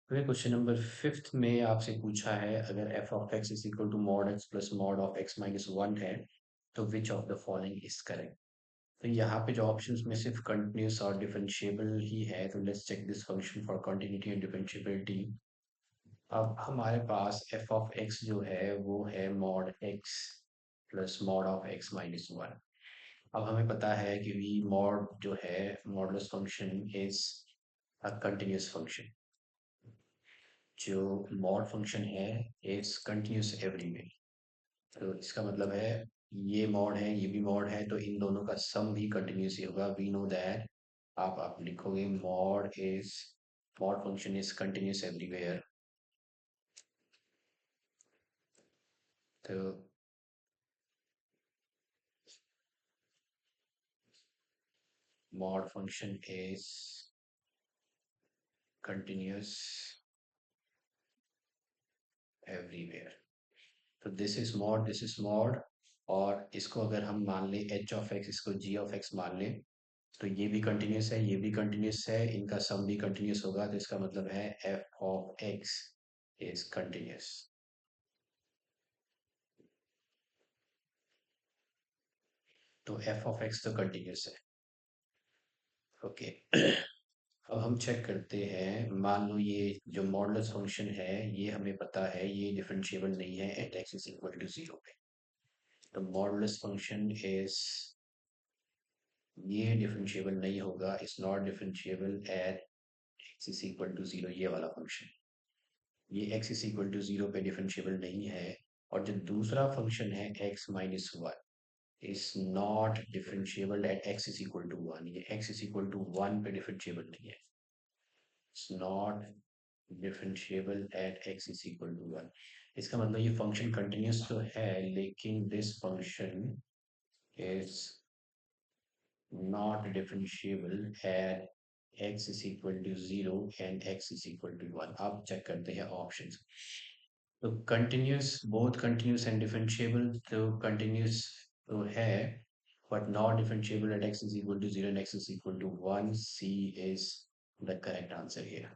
Question number fifth में आपसे पूछा है अगर f of x is equal to mod x plus mod of x minus one है तो which of the following is correct. तो यहाँ पे जो ऑप्शंस में सिर्फ कंटिन्यूस और डिफरेंशिएबल ही है तो let's check this function for continuity and differentiability. अब हमारे पास एफ ऑफ एक्स जो है वो है mod x plus mod of x minus one. अब हमें पता है कि वी मॉड जो है modulus function is a continuous function. जो मॉड फंक्शन है इज कंटिन्यूस एवरीवेयर। तो इसका मतलब है ये मॉड है ये भी मॉड है तो इन दोनों का सम भी कंटिन्यूस ही होगा। We know that. आप लिखोगे mod function is continuous everywhere. तो mod function is continuous everywhere. तो दिस इज मॉड। और इसको अगर हम मान ले एच ऑफ एक्स, इसको जी ऑफ एक्स मान ले, तो ये भी कंटिन्यूस है ये भी कंटिन्यूस है, इनका सम भी कंटिन्यूस होगा। तो इसका मतलब है F of x is continuous. तो एफ ऑफ एक्स तो कंटिन्यूस है। ओके। अब हम चेक करते हैं। मान लो ये जो मॉडुलस फंक्शन है ये हमें पता है ये डिफरेंशिएबल नहीं है at x is equal to zero पे। तो मॉडुलस फंक्शन इज, ये डिफरेंशिएबल नहीं होगा, is not differentiable at x is equal to zero. ये वाला फंक्शन ये x is equal to zero पे डिफरेंशिएबल नहीं है। और जो दूसरा फंक्शन है x minus one is not differentiable at x is equal to one. ये x is equal to one पे डिफरेंशिएबल नहीं है। It's not differentiable at x is equal to one. इसका मतलब ये फंक्शन कंटिन्यूस तो है लेकिन this function is not differentiable at x is equal to 0 and x is equal to 1। अब चेक करते हैं ऑप्शंस। तो continuous, both continuous and differentiable. तो कंटिन्यूस तो है but not differentiable at x is equal to 0 and x is equal to 1। C is the correct answer here।